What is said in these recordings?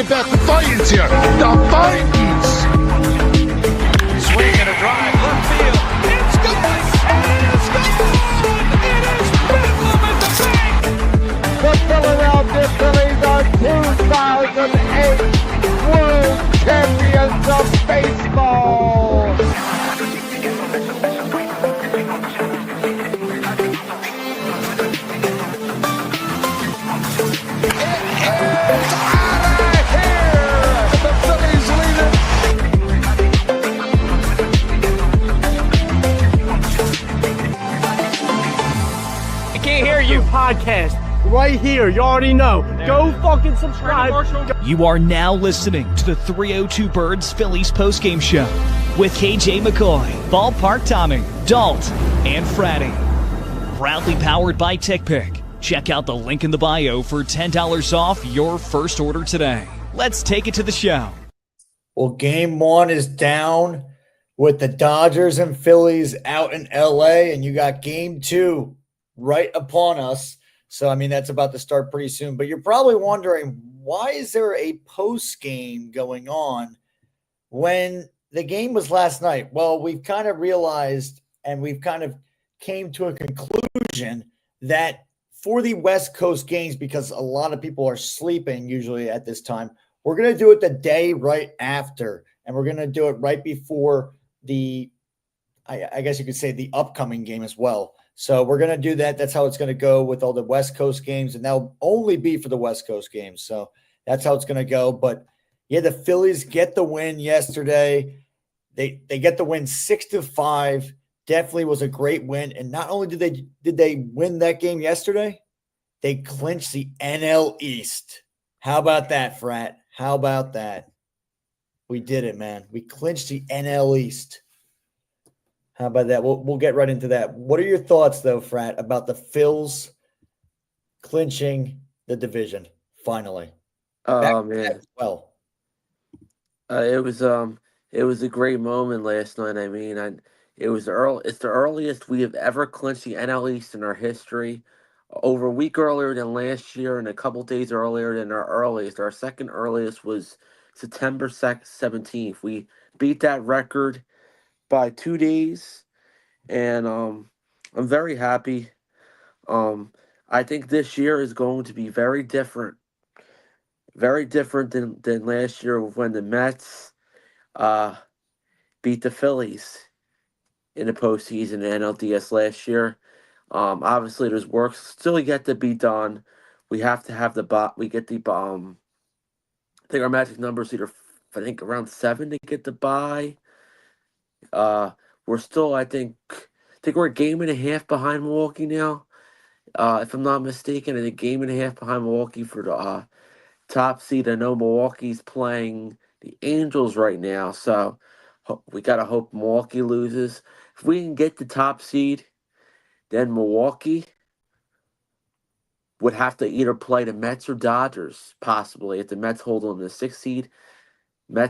talking about the Titans here. The Titans. Swing and a drive, left field. It's gone. It is gone. It is Bedlam at the bank. The Philadelphia Phillies are 2008 World Champions of Baseball. Podcast right here. You already know. Go fucking subscribe. You are now listening to the 302 Birds Phillies postgame show with KJ McCoy, Ballpark Tommy, Dalt, and Fratty. Proudly powered by TickPick. Check out the link in the bio for $10 off your first order today. Let's take it to the show. Well, game one is down with the Dodgers and Phillies out in LA, and you got game two right upon us. So, I mean, that's about to start pretty soon. But you're probably wondering, why is there a post game going on when the game was last night? Well, we've kind of realized and we've kind of came to a conclusion that for the West Coast games, because a lot of people are sleeping usually at this time, we're going to do it the day right after. And we're going to do it right before the, I guess you could say, the upcoming game as well. So we're going to do that. That's how it's going to go with all the West Coast games, and that'll only be for the West Coast games. So that's how it's going to go. But, yeah, the Phillies get the win yesterday. They get the win 6-5. Definitely was a great win. And not only did they win that game yesterday, they clinched the NL East. How about that, Frat? How about that? We did it, man. We clinched the NL East. How about that? We'll get right into that. What are your thoughts, though, Frat, about the Phils clinching the division finally? Oh, man. Well, it was a great moment last night. I mean, it was early. It's the earliest we have ever clinched the NL East in our history. Over a week earlier than last year, and a couple days earlier than our earliest. Our second earliest was September 17th. We beat that record by 2 days, and I'm very happy. I think this year is going to be very different than last year when the Mets beat the Phillies in the postseason in NLDS last year. Obviously, there's work still yet to be done. We have to have we get the I think our magic number is around 7 to get the bye. We're still, I think we're a game and a half behind Milwaukee now. If I'm not mistaken, and a game and a half behind Milwaukee for the top seed. I know Milwaukee's playing the Angels right now, so we gotta hope Milwaukee loses. If we can get the top seed, then Milwaukee would have to either play the Mets or Dodgers, possibly. If the Mets hold on the 6th seed, they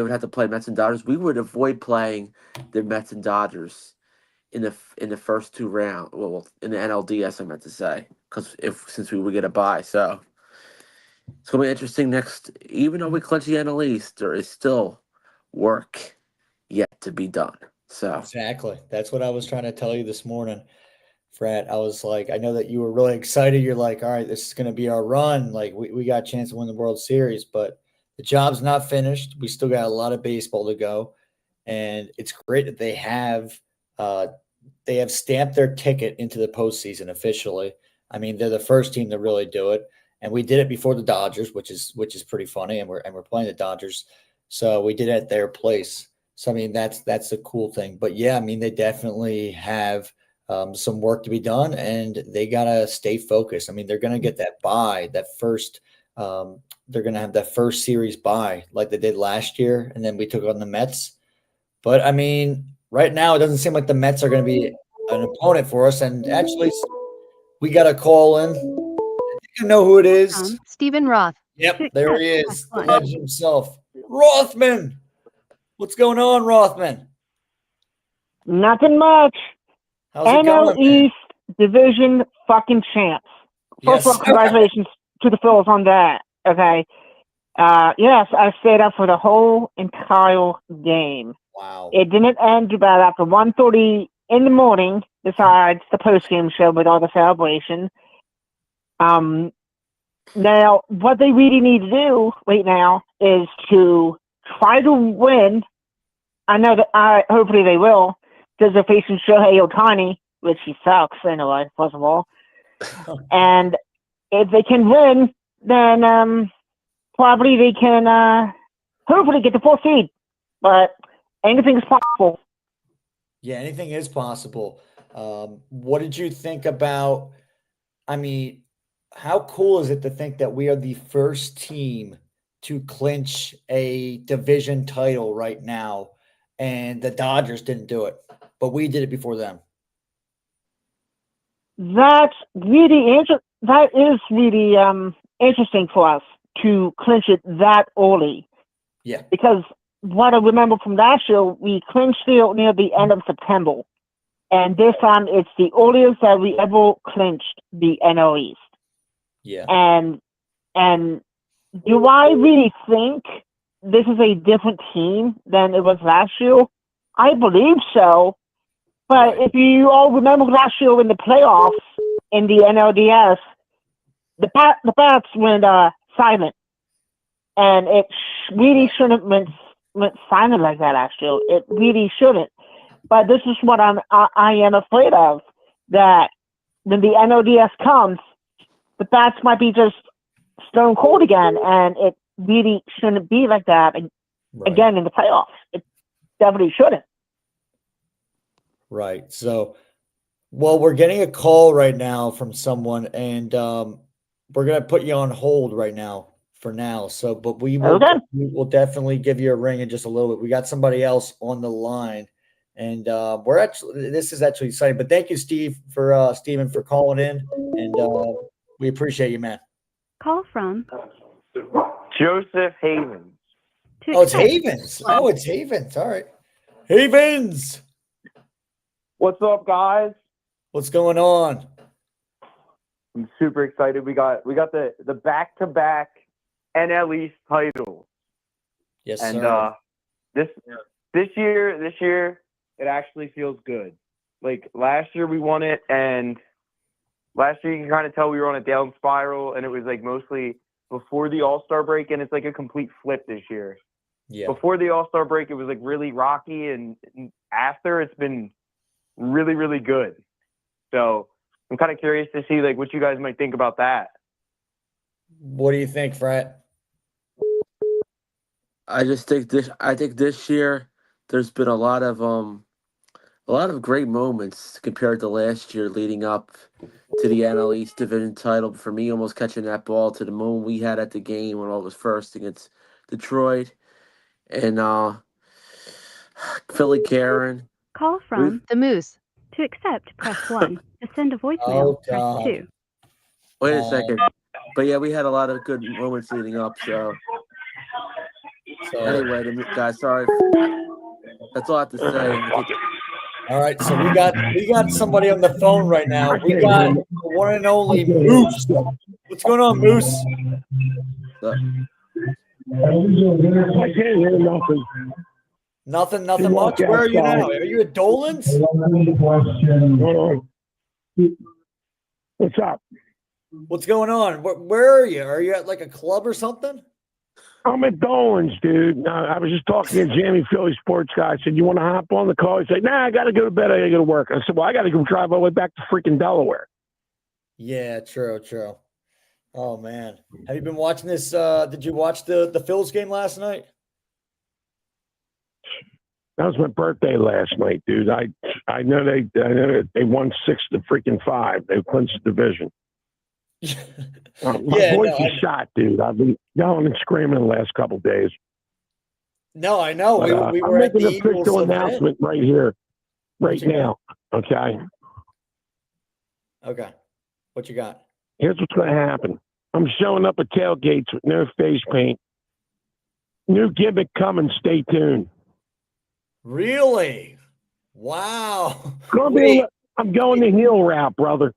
would have to play Mets and Dodgers. We would avoid playing the Mets and Dodgers in the first two rounds. Well, in the NLDS, I meant to say, since we would get a bye. So it's gonna be interesting next. Even though we clinch the NL East, there is still work yet to be done. So exactly. That's what I was trying to tell you this morning, Frat. I was like, I know that you were really excited. You're like, all right, this is going to be our run. Like we got a chance to win the World Series, but the job's not finished. We still got a lot of baseball to go, and it's great that they have stamped their ticket into the postseason officially. I mean, they're the first team to really do it, and we did it before the Dodgers, which is pretty funny. And we're playing the Dodgers, so we did it at their place. So I mean, that's the cool thing. But yeah, I mean, they definitely have some work to be done, and they gotta stay focused. I mean, they're gonna get that bye, that first. They're going to have that first series bye like they did last year, and then we took on the Mets. But, I mean, right now it doesn't seem like the Mets are going to be an opponent for us. And actually, we got a call in. I think I know who it is. Stephen Roth. Yep, there he is, the legend himself. Rothman. What's going on, Rothman? Nothing much. How's it NL going, East Division fucking champs. First of all, congratulations to the Phillies on that. Okay. Yes, I stayed up for the whole entire game. Wow. It didn't end about after 1:30 in the morning, besides the post-game show with all the celebration. Now, what they really need to do right now is to try to win. I know that hopefully they will, because they're facing Shohei Ohtani, which he sucks anyway, first of all. And if they can win, then probably they can hopefully get the 4th seed. But anything is possible. Yeah, anything is possible. What did you think about, I mean, how cool is it to think that we are the first team to clinch a division title right now, and the Dodgers didn't do it, but we did it before them? That's really that is really interesting for us to clinch it that early. Yeah. Because what I remember from last year, we clinched it near the end of September. And this time it's the earliest that we ever clinched the NL East. Yeah. And do I really think this is a different team than it was last year? I believe so. But if you all remember last year in the playoffs in the NLDS, the bats went silent. And it really shouldn't went silent like that last year. It really shouldn't. But this is what I am afraid of, that when the NLDS comes, the bats might be just stone cold again, and it really shouldn't be like that again in the playoffs. It definitely shouldn't. Right. So, well, we're getting a call right now from someone, and we're going to put you on hold right now for now. So, but we will definitely give you a ring in just a little bit. We got somebody else on the line, and this is actually exciting. But thank you, Steven, for calling in, and we appreciate you, man. Call from Joseph Havens. Oh, it's Havens. Oh, it's Havens. All right. Havens. What's up, guys? What's going on? I'm super excited. We got the back-to-back NL East title. Yes, and sir. This year it actually feels good. Like last year we won it, and last year you can kind of tell we were on a down spiral, and it was like mostly before the All-Star break, and it's like a complete flip this year. Yeah. Before the All-Star break, it was like really rocky, and after it's been really, really good. So I'm kind of curious to see like what you guys might think about that. What do you think, Frat? I think this year there's been a lot of great moments compared to last year leading up to the NL East division title. For me, almost catching that ball to the moment we had at the game on August 1st against Detroit, and Philly Karen. Call from the Moose. To accept, press 1. To send a voicemail, press 2. Wait a second. But yeah, we had a lot of good moments leading up. So anyway, guys, sorry. That's all I have to say. All right, so we got somebody on the phone right now. We got the one and only Moose. What's going on, Moose? I can't hear nothing. Nothing much. Where are you now? Are you at Dolan's? Hold on. What's up? What's going on? Where are you? Are you at like a club or something? I'm at Dolan's, dude. I was just talking to Jamie, Philly sports guy. I said, you want to hop on the call? He said, nah, I got to go to bed. I got to go to work. I said, well, I got to go drive all the way back to freaking Delaware. Yeah, true. Oh, man. Have you been watching this? Did you watch the Phillies game last night? That was my birthday last night, dude. I know they won 6-5. They clinched the division. My voice is shot, dude. I've been yelling and screaming the last couple of days. No, I know. But, we were I'm at the making an official announcement right here, right now. Okay. Okay. What you got? Here's what's going to happen. I'm showing up at tailgates with no face paint. New gimmick coming. Stay tuned. Really? Wow. I'm going the heel route, brother.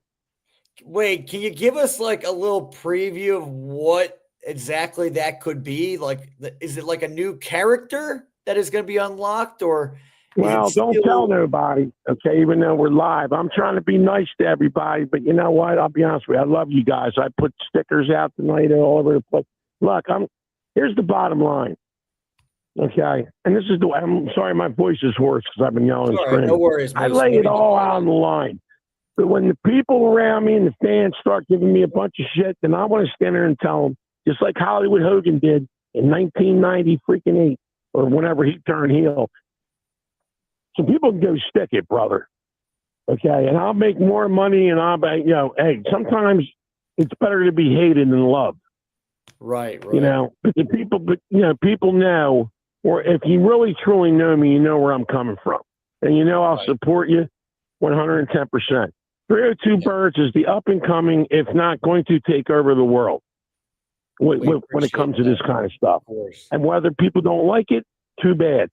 Wait, can you give us like a little preview of what exactly that could be? Like, is it like a new character that is going to be unlocked, or? Well, don't tell nobody, okay, even though we're live. I'm trying to be nice to everybody, but you know what? I'll be honest with you. I love you guys. I put stickers out tonight all over the place. Look, here's the bottom line, okay? And this is I'm sorry my voice is hoarse because I've been yelling and screaming. No worries, I lay it all out on the line. But when the people around me and the fans start giving me a bunch of shit, then I want to stand there and tell them, just like Hollywood Hogan did in 1990 freaking 8 or whenever he turned heel. So people can go stick it, brother. Okay, and I'll make more money, and hey, sometimes it's better to be hated than loved. Right. You know, but people know, or if you really truly know me, you know where I'm coming from, and you know I'll support you 110%. 302 Birds is the up and coming, if not going to take over the world when it comes to this kind of stuff. And whether people don't like it, too bad.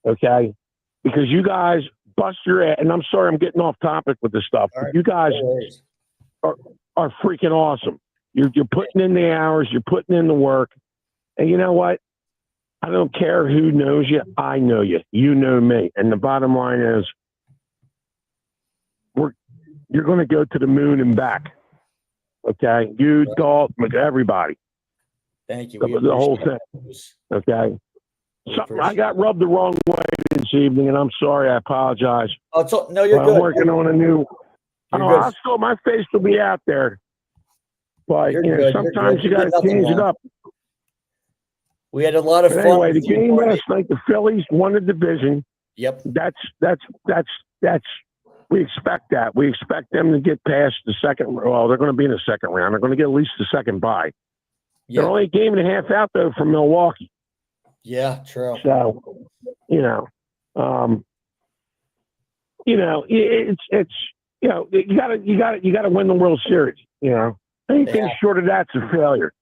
Okay. Because you guys bust your ass, and I'm sorry I'm getting off topic with this stuff, but you guys are freaking awesome. You're putting in the hours, you're putting in the work, and you know what? I don't care who knows you. I know you. You know me. And the bottom line is, you're going to go to the moon and back. Okay? You, Dalt, everybody. Thank you. The whole thing. Okay? So I got rubbed the wrong way this evening, and I'm sorry. I apologize. No, you're good. I'm working on a new. My face will be out there, but sometimes you got to change it up. We had a lot of fun. Anyway, the game last night, the Phillies won the division. Yep. That's. We expect that. We expect them to get past the second. Well, they're going to be in the second round. They're going to get at least the second bye. Yep. They're only a game and a half out though from Milwaukee. Yeah, true. So, it's you gotta win the World Series. Anything short of that's a failure.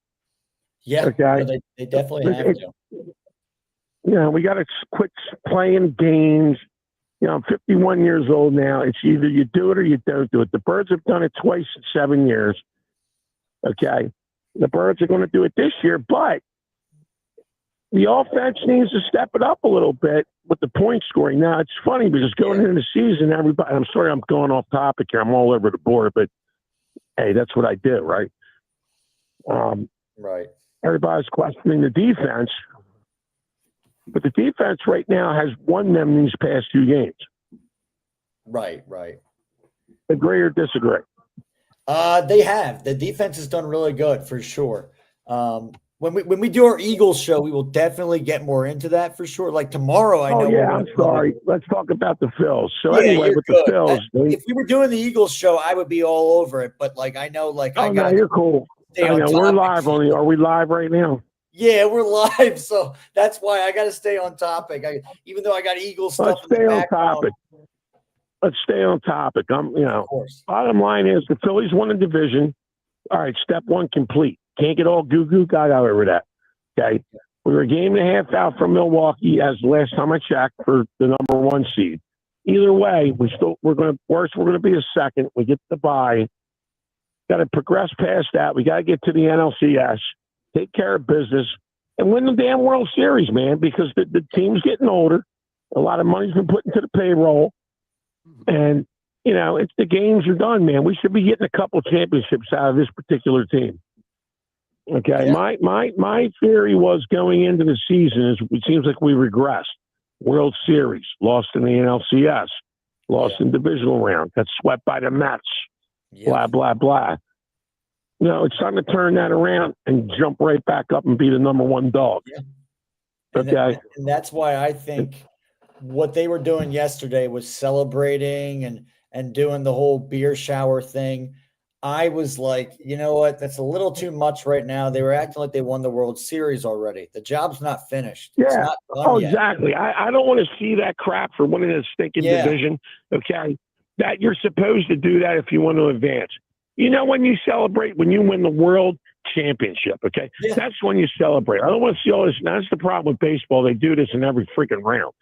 Yeah, okay. They definitely have to. We got to quit playing games. I'm 51 years old now. It's either you do it or you don't do it. The Birds have done it twice in 7 years. Okay, the Birds are going to do it this year, but the offense needs to step it up a little bit with the point scoring. Now, it's funny because going into the season, everybody, I'm sorry I'm going off topic here. I'm all over the board, but hey, that's what I did, right? Right. Everybody's questioning the defense, but the defense right now has won them these past 2 games. Right. Agree or disagree? They have. The defense has done really good for sure. When we do our Eagles show, we will definitely get more into that for sure. Like tomorrow, I know. Yeah, I'm sorry. Let's talk about the Phils. So anyway, with the Phils, if we were doing the Eagles show, I would be all over it. But I know, you're cool. I know we're live only. Are we live right now? Yeah, we're live, so that's why I got to stay on topic. Even though I got Eagles stuff. Let's stay on topic. Let's stay on topic. Bottom line is the Phillies won the division. All right, step 1 complete. Can't get all goo-goo. Got over that. Okay. We were a game and a half out from Milwaukee as the last time I checked for the number 1 seed. Either way, we're going to be a second. We get the bye. Got to progress past that. We got to get to the NLCS, take care of business, and win the damn World Series, man, because the team's getting older. A lot of money's been put into the payroll. And, it's the games are done, man. We should be getting a couple championships out of this particular team. Okay. Yeah. My theory was going into the season is it seems like we regressed. World Series, lost in the NLCS, lost in divisional round, got swept by the Mets, blah, blah, blah. It's time to turn that around and jump right back up and be the number 1 dog. Yeah. Okay. And that's why I think what they were doing yesterday was celebrating and doing the whole beer shower thing. I was like, you know what? That's a little too much right now. They were acting like they won the World Series already. The job's not finished. Yeah. It's not done yet. Exactly. I don't want to see that crap for winning a stinking division. Okay. That you're supposed to do that if you want to advance. When you celebrate, when you win the World Championship, okay? Yeah. That's when you celebrate. I don't want to see all this. That's the problem with baseball. They do this in every freaking round.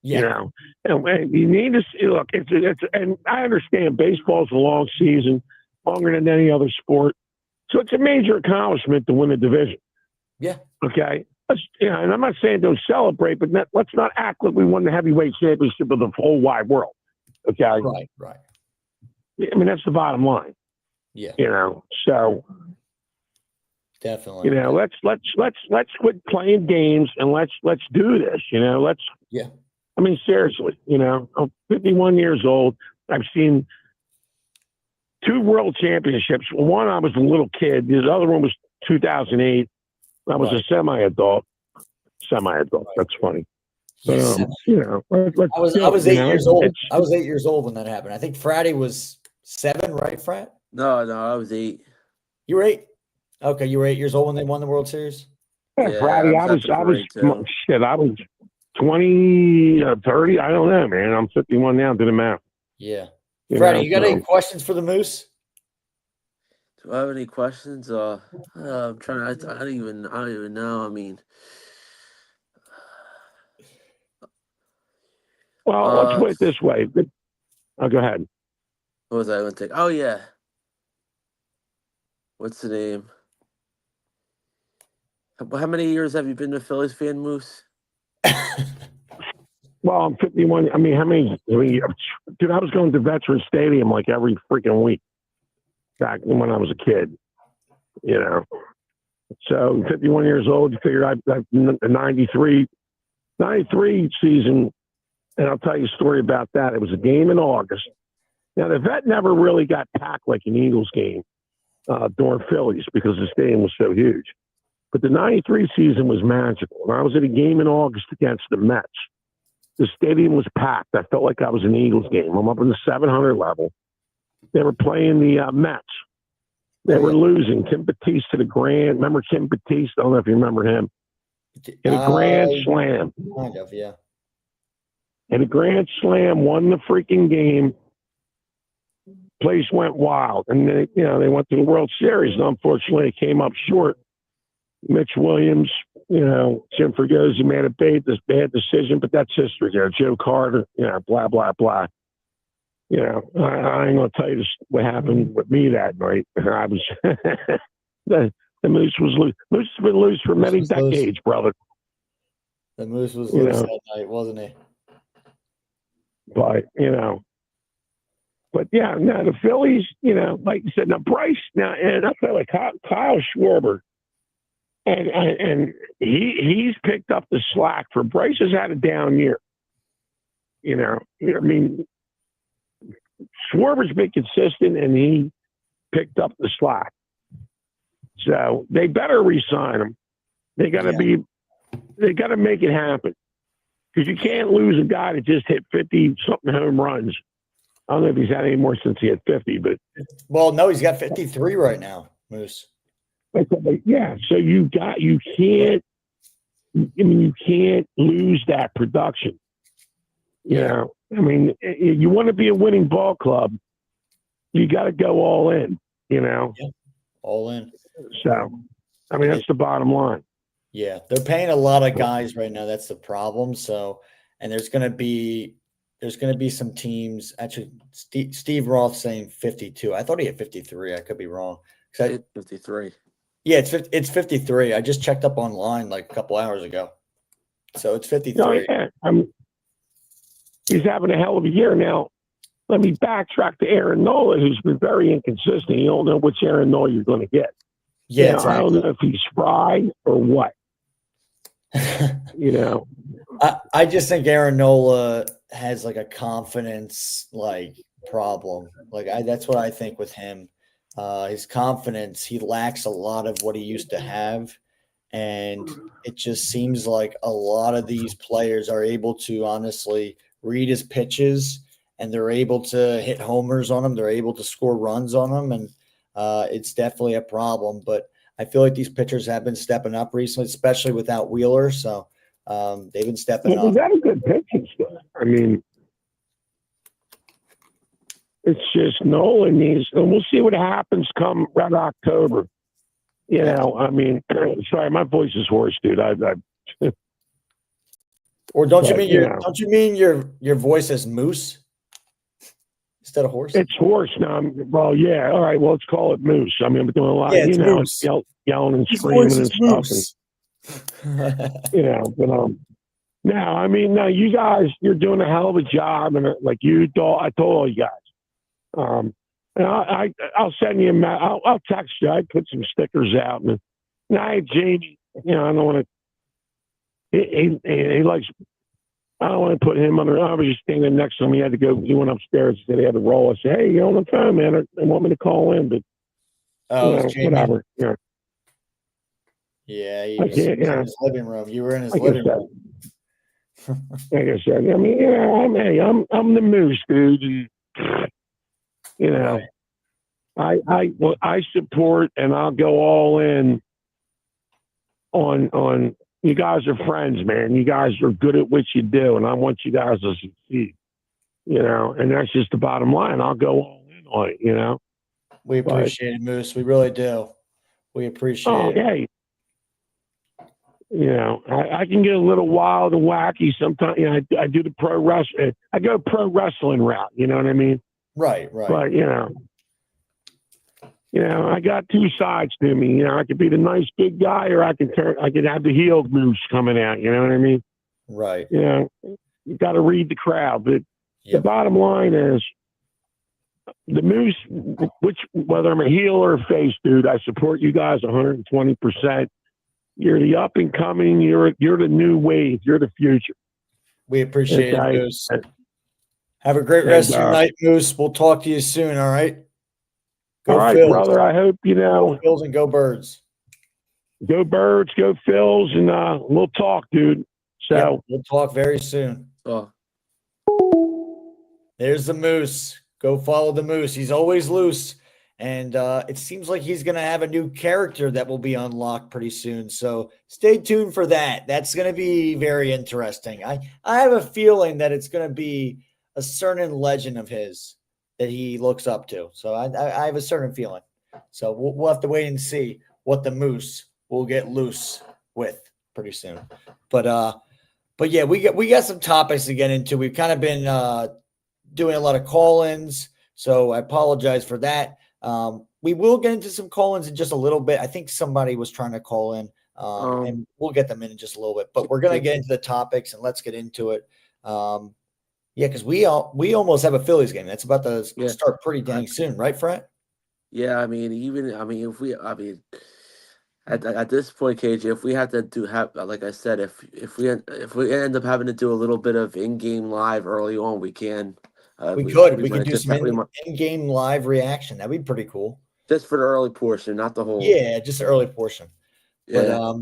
Yeah. And you need to see, look, and I understand baseball's a long season, longer than any other sport. So it's a major accomplishment to win the division. Yeah. Okay. And I'm not saying don't celebrate, but let's not act like we won the heavyweight championship of the whole wide world. Okay. Right. I mean, that's the bottom line. Yeah. So definitely. Let's quit playing games and let's do this. Yeah. I mean, seriously. I'm 51 years old. I've seen 2 world championships. One, I was a little kid. The other one was 2008. I was a semi-adult. That's funny. But, I was 8 years old. I was 8 years old when that happened. I think Fratty was 7, right, Frat? No, I was 8. You were 8? Okay, you were 8 years old when they won the World Series? Yeah, Fratty, I was 20, 30. I don't know, man. I'm 51 now. Didn't matter. Yeah. Fratty, you got any questions for the Moose? Do I have any questions? I'm trying. I don't even know. I mean, well, let's put it this way. Go ahead. What was I going to take? Oh yeah. What's the name? How many years have you been a Phillies fan, Moose? Well, I'm 51. I mean, how many? Dude, I was going to Veterans Stadium like every freaking week back when I was a kid. So 51 years old. You figure I 93 season, and I'll tell you a story about that. It was a game in August. Now the Vet never really got packed like an Eagles game during Phillies because the stadium was so huge. But the 93 season was magical. And I was at a game in August against the Mets. The stadium was packed. I felt like I was in an Eagles game. I'm up in the 700 level. They were playing the Mets. They were losing. Kim Batiste to the grand. Remember Kim Batiste? I don't know if you remember him. In a grand slam. Kind of, yeah. And a grand slam won the freaking game. Place went wild. And they went to the World Series. And unfortunately, it came up short. Mitch Williams, Jim Fregosi made a bad decision, but that's history there. Joe Carter, blah, blah, blah. I ain't going to tell you what happened with me that night. I was the Moose was loose. Moose has been loose for many decades, brother. The Moose was loose that night, wasn't he? But the Phillies, like you said, now Bryce, and I feel like Kyle Schwarber. And he's picked up the slack for Bryce has had a down year. I mean, Schwarber's been consistent and he picked up the slack. So they better re-sign him. They got to make it happen because you can't lose a guy that just hit 50 something home runs. I don't know if he's had any more since he had 50, but no, he's got 53 right now, Moose. Yeah, so you can't lose that production. I mean, you want to be a winning ball club, you got to go all in, Yeah, all in. So, I mean, that's the bottom line. Yeah, they're paying a lot of guys right now. That's the problem. So, and there's going to be some teams. Actually, Steve Roth saying 52. I thought he had 53. I could be wrong. 53. Yeah, it's 53. I just checked up online like a couple hours ago. So it's 53. No, yeah. He's having a hell of a year now. Let me backtrack to Aaron Nola, who's been very inconsistent. You don't know which Aaron Nola you're going to get. Yeah, exactly. I don't know if he's fried or what. I just think Aaron Nola has like a confidence problem. That's what I think with him. His confidence, he lacks a lot of what he used to have. And it just seems like a lot of these players are able to honestly read his pitches and they're able to hit homers on him. They're able to score runs on him. And it's definitely a problem. But I feel like these pitchers have been stepping up recently, especially without Wheeler. So they've been stepping up. We've got a good pitching staff. I mean, it's just Nolan needs, and we'll see what happens come around October. I mean, sorry, my voice is hoarse, dude. Or don't you mean your voice is moose instead of horse? It's horse now. Well, yeah. All right. Well, let's call it moose. I mean, I'm doing a lot of, moose. yelling and screaming and stuff. But now, I mean, now you guys, you're doing a hell of a job, and like I told all you guys. And I'll send you I'll text you. I put some stickers out, and I had Jamie. I don't want to. He likes. I don't want to put him under. I was just standing next to him. He had to go. He went upstairs. He said he had to roll. I said, "Hey, you're on the phone, man. They want me to call in, but whatever." Yeah, he was in his living room. You were in his living room. Like I said, I mean, I'm the moose, dude. I support, and I'll go all in on. You guys are friends, man. You guys are good at what you do, and I want you guys to succeed. And that's just the bottom line. I'll go all in on it. We appreciate it, Moose. We really do. We appreciate it. I can get a little wild and wacky sometimes. I do the pro wrestling. I go pro wrestling route. You know what I mean? Right. But I got two sides to me. I could be the nice big guy, or I could have the heel moose coming out. You know what I mean? Right. You got to read the crowd. But the bottom line is, the moose, whether I'm a heel or a face, dude, I support you guys 120%. You're the up and coming. You're the new wave. You're the future. We appreciate it, Moose. Have a great rest of your night, Moose. We'll talk to you soon. All right. All right, Phils. Brother. I hope Go Phils and go Birds. Go Birds. Go Phils, and we'll talk, dude. So we'll talk very soon. Oh. There's the Moose. Go follow the Moose. He's always loose. And it seems like he's going to have a new character that will be unlocked pretty soon. So stay tuned for that. That's going to be very interesting. I have a feeling that it's going to be a certain legend of his that he looks up to. So I have a certain feeling. So we'll have to wait and see what the Moose will get loose with pretty soon. But yeah, we got some topics to get into. We've kind of been doing a lot of call-ins, so I apologize for that. We will get into some call-ins in just a little bit. I think somebody was trying to call in, and we'll get them in just a little bit. But we're going to get into the topics, and let's get into it. Because we almost have a Phillies game. That's about to start pretty dang soon, right, Frat? Yeah, at this point, KJ, if we have to like I said, if we end up having to do a little bit of in-game live early on, we can. We could do some in-game live reaction. That'd be pretty cool. Just for the early portion, not the whole. Yeah, just the early portion. Yeah.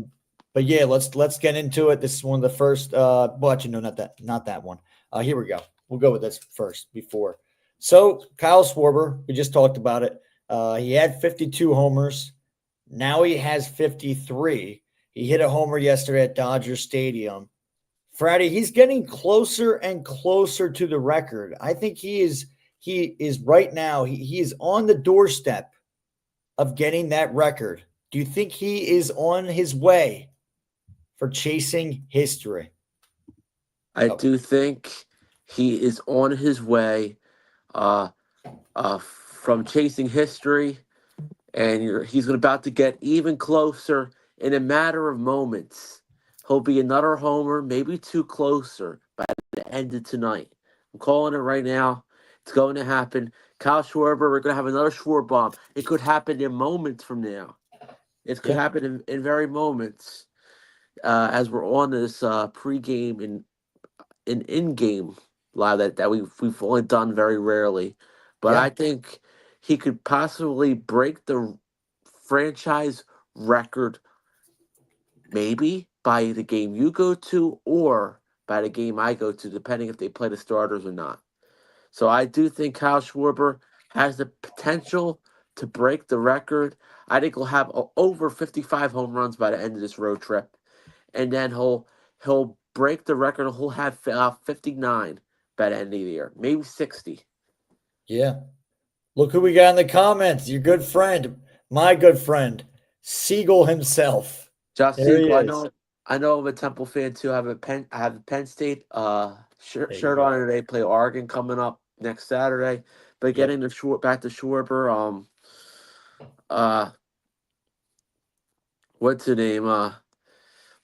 But yeah, let's get into it. This is one of the first. Well, actually, no, not that one. Here we go. We'll go with this first before. So Kyle Schwarber, we just talked about it. He had 52 homers. Now he has 53. He hit a homer yesterday at Dodger Stadium. Fratty, he's getting closer and closer to the record. I think he is right now. He is on the doorstep of getting that record. Do you think he is on his way for chasing history? I do think he is on his way from chasing history, and he's about to get even closer in a matter of moments. He'll be another homer, maybe two closer by the end of tonight. I'm calling it right now. It's going to happen. Kyle Schwarber, we're going to have another Schwarber bomb. It could happen in moments from now. It could happen in very moments as we're on this pregame and in-game live that we've only done very rarely. But I think he could possibly break the franchise record, maybe by the game you go to or by the game I go to, depending if they play the starters or not. So I do think Kyle Schwarber has the potential to break the record. I think he'll have over 55 home runs by the end of this road trip. And then he'll break the record. He'll have 59 by the end of the year, maybe 60. Yeah. Look who we got in the comments. Your good friend, my good friend, Siegel himself. Josh Siegel, I know I'm a Temple fan too. I have a Penn State shirt on today. Play Oregon coming up next Saturday. But getting back to Schwarber, what's her name?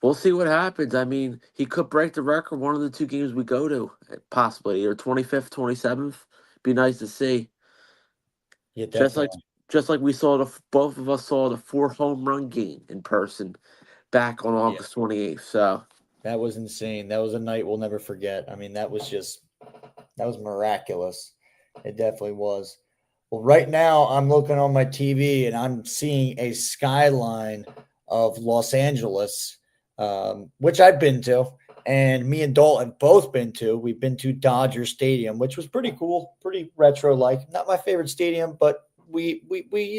We'll see what happens. I mean, he could break the record one of the two games we go to, possibly, either 25th, 27th. Be nice to see. Yeah, Just definitely. like we saw both of us saw the 4 home run game in person back on August 28th. So that was insane. That was a night we'll never forget. I mean, that was miraculous. It definitely was. Well, right now I'm looking on my TV and I'm seeing a skyline of Los Angeles, which I've been to, and me and Dalton have both been to. We've been to Dodger Stadium, which was pretty cool, pretty retro-like. Not my favorite stadium, but we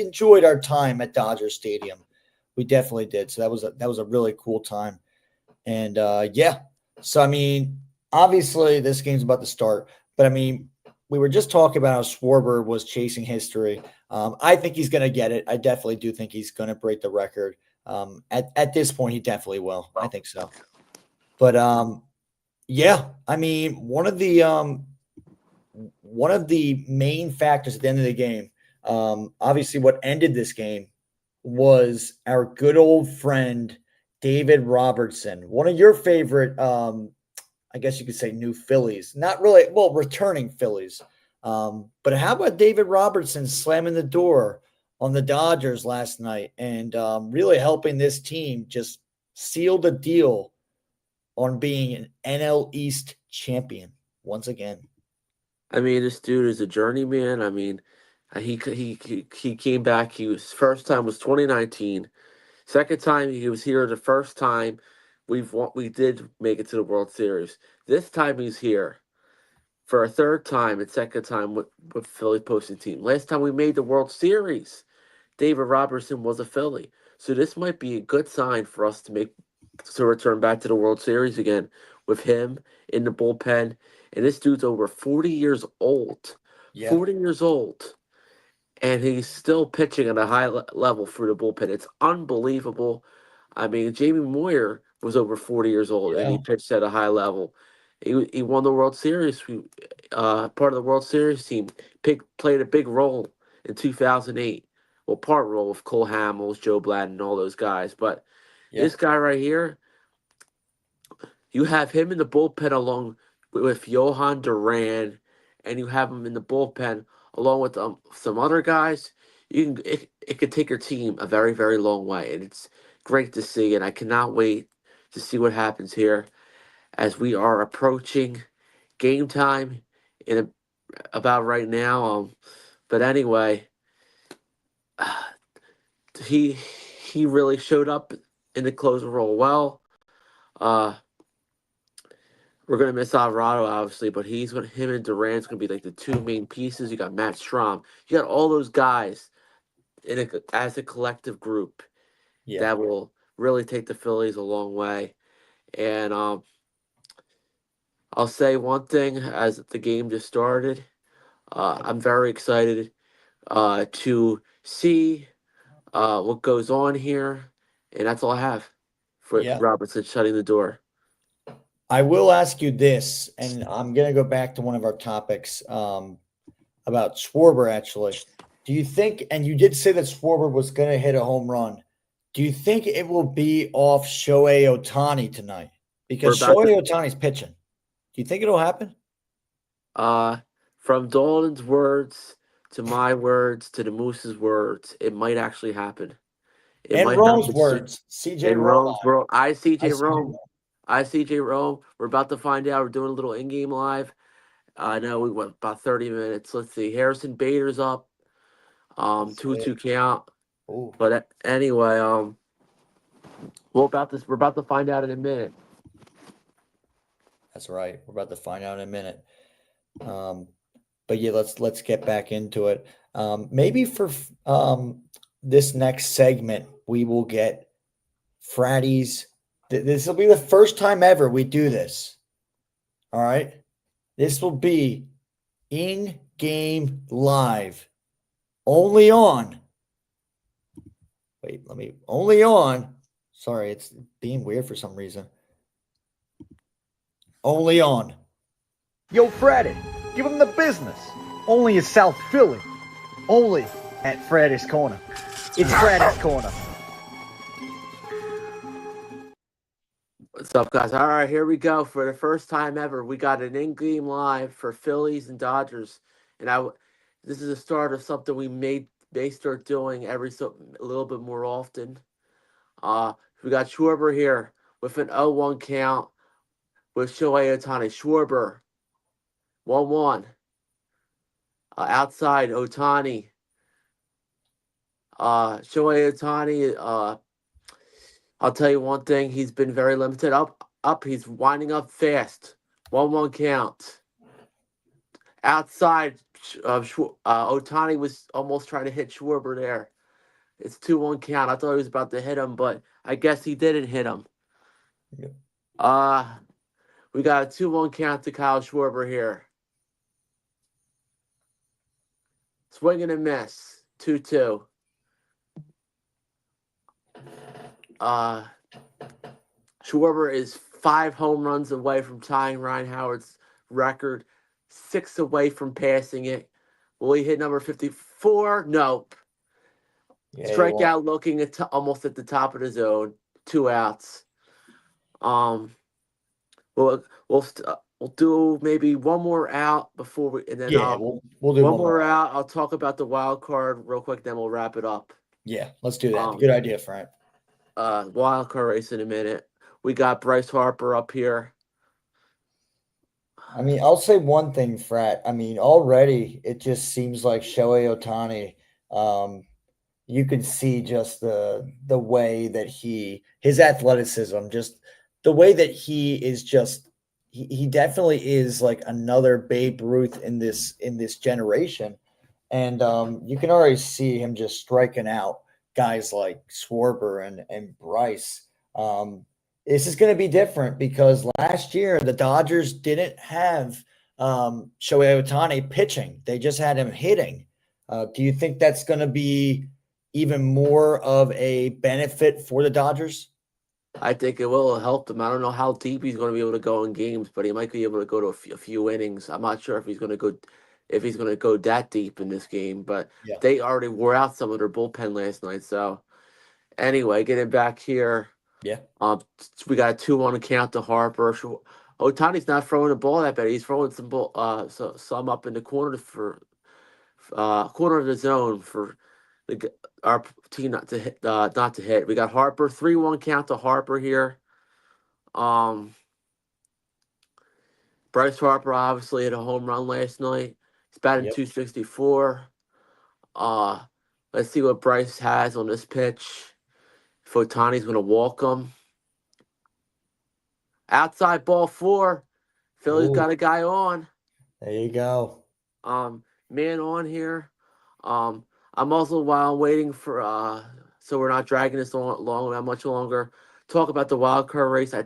enjoyed our time at Dodger Stadium. We definitely did. So that was a really cool time. And so I mean, obviously this game's about to start, but I mean, we were just talking about how Schwarber was chasing history. I think he's going to get it. I definitely do think he's going to break the record. At this point, he definitely will. I think so. But I mean, one of the main factors at the end of the game, obviously, what ended this game was our good old friend David Robertson, one of your favorite. I guess you could say new Phillies, not really, well, returning Phillies. But how about David Robertson slamming the door on the Dodgers last night and really helping this team just seal the deal on being an NL East champion once again? I mean, this dude is a journeyman. I mean, he came back. First time was 2019. Second time he was here. The first time we did make it to the World Series. This time he's here for a third time and second time with Philly posting team. Last time we made the World Series, David Robertson was a Philly. So this might be a good sign for us to return back to the World Series again with him in the bullpen. And this dude's over 40 years old. Yeah. 40 years old. And he's still pitching at a high level through the bullpen. It's unbelievable. I mean, Jamie Moyer was over 40 years old, and he pitched at a high level. He won the World Series. Part of the World Series team. Played a big role in 2008. Well, part role with Cole Hamels, Joe Bladden, and all those guys. But this guy right here, you have him in the bullpen along with Johan Duran, and you have him in the bullpen along with some other guys. It could take your team a very, very long way, and it's great to see. And I cannot wait to see what happens here as we are approaching game time about right now. But anyway, he really showed up in the closer role well. We're gonna miss Alvarado, obviously, but him and Duran's gonna be like the two main pieces. You got Matt Strom. You got all those guys as a collective group that will really take the Phillies a long way. And I'll say one thing as the game just started. I'm very excited to see what goes on here, and that's all I have for Robertson shutting the door. I will ask you this, and I'm going to go back to one of our topics about Schwarber, actually. Do you think, and you did say that Schwarber was going to hit a home run, do you think it will be off Shohei Ohtani tonight? Because Shohei Ohtani's pitching. Do you think it'll happen? From Dalton's words to my words to the Moose's words, it might actually happen. And Rome's words. CJ Rome. I CJ Rome. We're about to find out. We're doing a little in-game live. I know we went about 30 minutes. Let's see. Harrison Bader's up. 2-2 count. Ooh. But anyway, we're about to find out in a minute. That's right. We're about to find out in a minute. But yeah, let's get back into it. Maybe for this next segment, we will get Fratty's. This will be the first time ever we do this. All right. This will be in-game live. Only on. Sorry, it's being weird for some reason. Only on. Yo, Fratty, give him the business. Only in South Philly. Only at Fratty's Corner. It's Fratty's Corner. What's up, guys? All right, here we go. For the first time ever, we got an in-game live for Phillies and Dodgers, and this is the start of something we may start doing a little bit more often. We got Schwarber here with an 0-1 count with Shohei Ohtani. Schwarber, 1-1. Outside, Ohtani. Shohei Ohtani, I'll tell you one thing, he's been very limited. Up, he's winding up fast. 1-1 count. Outside, Ohtani was almost trying to hit Schwarber there. It's 2-1 count. I thought he was about to hit him, but I guess he didn't hit him. Yep. We got a 2-1 count to Kyle Schwarber here. Swing and a miss. 2-2. Schwarber is 5 home runs away from tying Ryan Howard's record, 6 away from passing it. Will he hit number 54? Nope. Yeah, Strikeout looking almost at the top of the zone. 2 outs. We'll do maybe one more out before we, and then we'll do one more out. I'll talk about the wild card real quick, then we'll wrap it up. Yeah, let's do that. Good idea, Frank. Wild card race in a minute. We got Bryce Harper up here. I mean, I'll say one thing, Frat. I mean, already it just seems like Shohei Ohtani. You can see just the way that his athleticism, just the way that he is just he definitely is like another Babe Ruth in this generation. And you can already see him just striking out guys like Schwarber and Bryce. This is going to be different because last year the Dodgers didn't have Shohei Ohtani pitching. They just had him hitting. Do you think that's going to be even more of a benefit for the Dodgers? I think it will help them. I don't know how deep he's going to be able to go in games, but he might be able to go to a few innings. I'm not sure if he's going to go that deep in this game, but they already wore out some of their bullpen last night. So anyway, getting back here. Yeah. We got a 2-1 count to Harper. Ohtani's not throwing the ball that bad. He's throwing some up in the corner corner of the zone for our team not to hit. We got Harper, 3-1 count to Harper here. Bryce Harper obviously hit a home run last night. He's batting .264. Let's see what Bryce has on this pitch. If Ohtani's going to walk him. Outside ball 4. Philly's got a guy on. There you go. Man on here. I'm also, while I'm waiting for, so we're not dragging this long that much longer, talk about the wild card race. I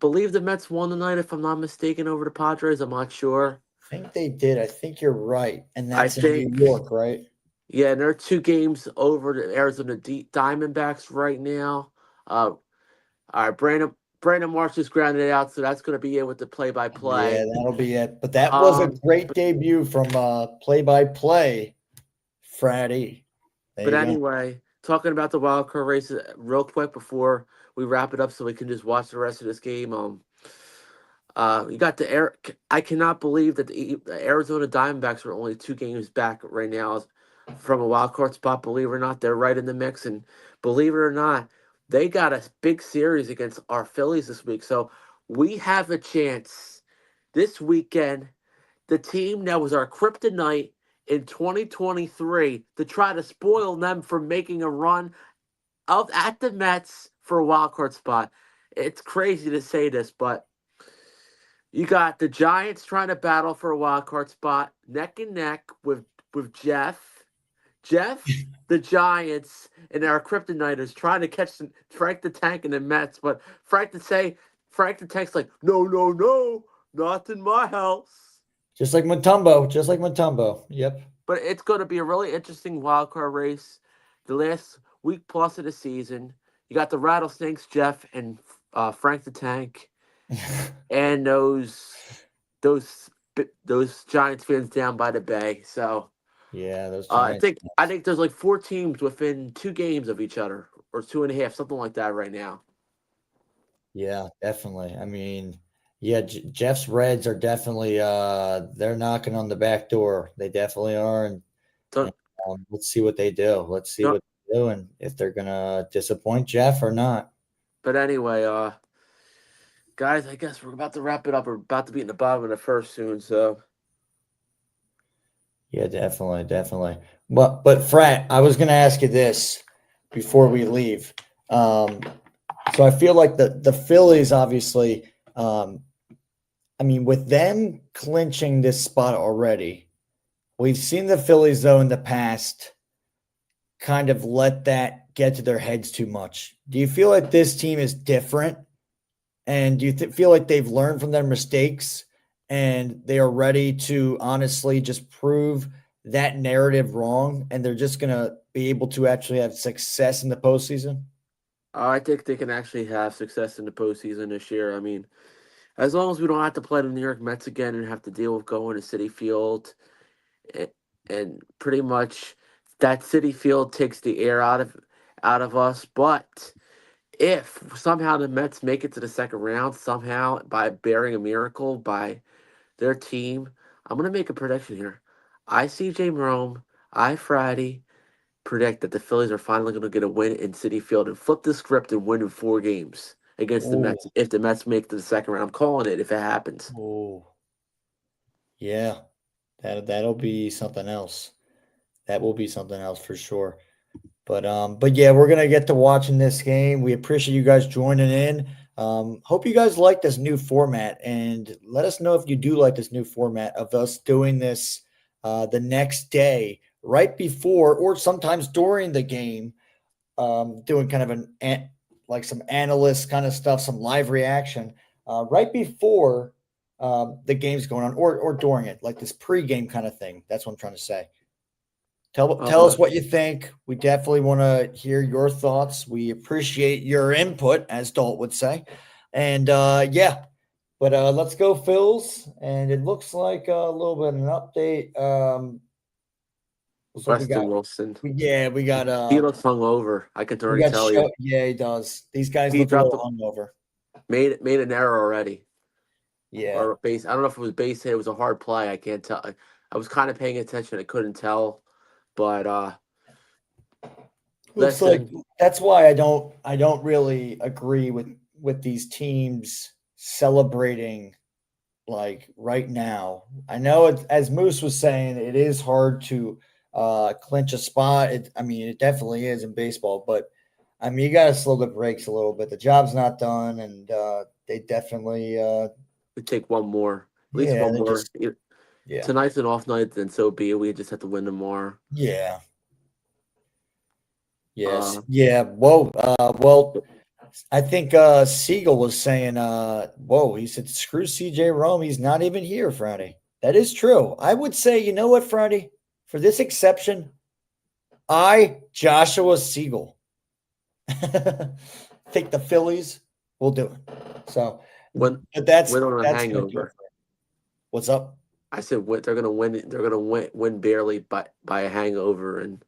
believe the Mets won tonight, if I'm not mistaken, over the Padres. I'm not sure. I think they did. I think you're right. And that's in New York, right? Yeah, and they're 2 games over the Arizona Diamondbacks right now. All right, Brandon Marsh just grounded it out, so that's going to be it with the play-by-play. Yeah, that'll be it. But that was a great debut from play-by-play, Fratty. But anyway, talking about the wild card race real quick before we wrap it up so we can just watch the rest of this game. You got I cannot believe that the Arizona Diamondbacks are only 2 games back right now from a wild card spot. Believe it or not, they're right in the mix. And believe it or not, they got a big series against our Phillies this week. So we have a chance this weekend, the team that was our kryptonite in 2023, to try to spoil them from making a run at the Mets for a wild card spot. It's crazy to say this, but you got the Giants trying to battle for a wild card spot, neck and neck with Jeff, the Giants, and our kryptoniters trying to catch Frank the Tank and the Mets. But Frank the Tank's like, no, not in my house. Just like Mutombo. Yep. But it's going to be a really interesting wild card race. The last week plus of the season, you got the Rattlesnakes, Jeff, and Frank the Tank, and those Giants fans down by the bay. So yeah, those. I think there's like 4 teams within 2 games of each other, or 2.5, something like that right now. Yeah, definitely. I mean, yeah, Jeff's Reds are definitely they're knocking on the back door. They definitely are, and let's see what they do. Let's see what they do, and if they're gonna disappoint Jeff or not. But anyway, guys, I guess we're about to wrap it up. We're about to be in the bottom of the first soon, so. Yeah, definitely, definitely. But Frat, I was gonna ask you this before we leave. So I feel like the Phillies, obviously, I mean, with them clinching this spot already, we've seen the Phillies, though, in the past kind of let that get to their heads too much. Do you feel like this team is different? And do you feel like they've learned from their mistakes and they are ready to honestly just prove that narrative wrong and they're just going to be able to actually have success in the postseason? I think they can actually have success in the postseason this year. I mean, as long as we don't have to play the New York Mets again and have to deal with going to Citi Field, and pretty much that Citi Field takes the air out of us. But if somehow the Mets make it to the second round, somehow by bearing a miracle by their team, I'm gonna make a prediction here. I see J. Rome, I Fratty predict that the Phillies are finally gonna get a win in Citi Field and flip the script and win in 4 games against the Mets. If the Mets make it to the second round, I'm calling it if it happens. Oh, yeah, that'll be something else. That will be something else for sure. But yeah, we're gonna get to watching this game. We appreciate you guys joining in. Hope you guys like this new format, and let us know if you do like this new format of us doing this the next day, right before or sometimes during the game, doing kind of like some analyst kind of stuff, some live reaction right before the game's going on or during it, like this pregame kind of thing. That's what I'm trying to say. Tell us what you think. We definitely want to hear your thoughts. We appreciate your input, as Dalt would say. And yeah, but let's go Phils. And it looks like a little bit of an update. Weston Wilson. Yeah, we got. He looks hungover. I can already tell you. Yeah, he does. These guys look a little hungover. Made an error already. Yeah. Or base. I don't know if it was base hit. It was a hard play. I can't tell. I was kind of paying attention. I couldn't tell. But looks like that's why I don't really agree with these teams celebrating like right now. I know as Moose was saying, it is hard to clinch a spot. It definitely is in baseball, but I mean you got to slow the brakes a little bit. The job's not done, and they definitely we take one more, at least one more. Yeah. Tonight's an off night, then so be it. We just have to win tomorrow. Yeah. Yes. Yeah. Whoa. Well, I think Siegel was saying, he said, screw CJ Rome. He's not even here, Friday. That is true. I would say, you know what, Friday? For this exception, Joshua Siegel, think the Phillies will do it. So, but that's on a hangover. What's up? I said they're gonna win. They're gonna win barely by a hangover and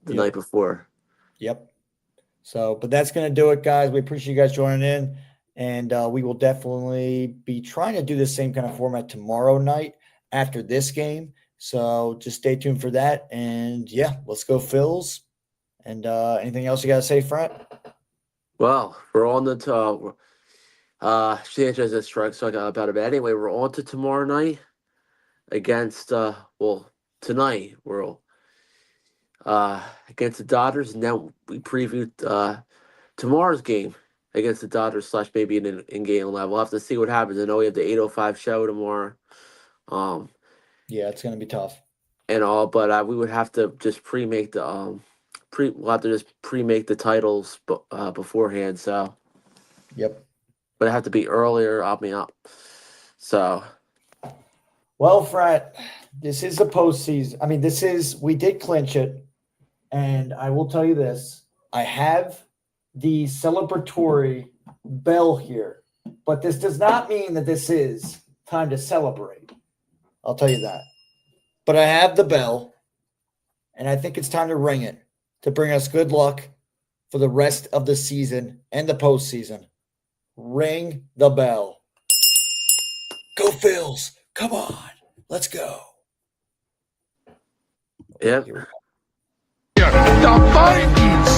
the night before. Yep. So, but that's gonna do it, guys. We appreciate you guys joining in, and we will definitely be trying to do the same kind of format tomorrow night after this game. So just stay tuned for that. And yeah, let's go Phils. And anything else you got to say, Frat? Well, we're on the Sanchez has strikes about it. But anyway, we're on to tomorrow night against tonight we're against the Dodgers, and then we previewed tomorrow's game against the Dodgers / maybe an in-game live. We'll have to see what happens. I know we have the 8:05 show tomorrow. Yeah, it's gonna be tough. And all, but we would have to just pre-make the we'll have to just pre-make the titles beforehand. So. Yep. But it have to be earlier. I'll be up. So. Well, Frat, this is a postseason. I mean, we did clinch it. And I will tell you this. I have the celebratory bell here. But this does not mean that this is time to celebrate. I'll tell you that. But I have the bell. And I think it's time to ring it to bring us good luck for the rest of the season and the postseason. ring the bell. Go Phils. Come on. Let's go. Yep. The Vikings.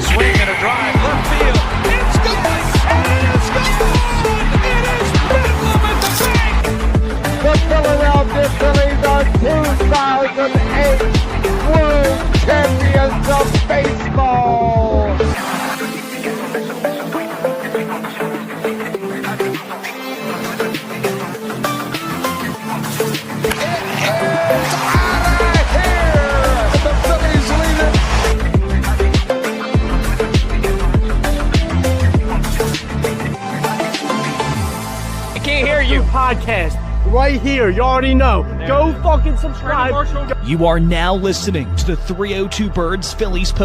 Swing and a drive, left field. It's going, and it is gone! It is Bedlam at the bank! The Philadelphia Phillies are 2008 World Champions of Baseball. Podcast right here. You already know. Go fucking subscribe. You are now listening to the 302 Birds Phillies post.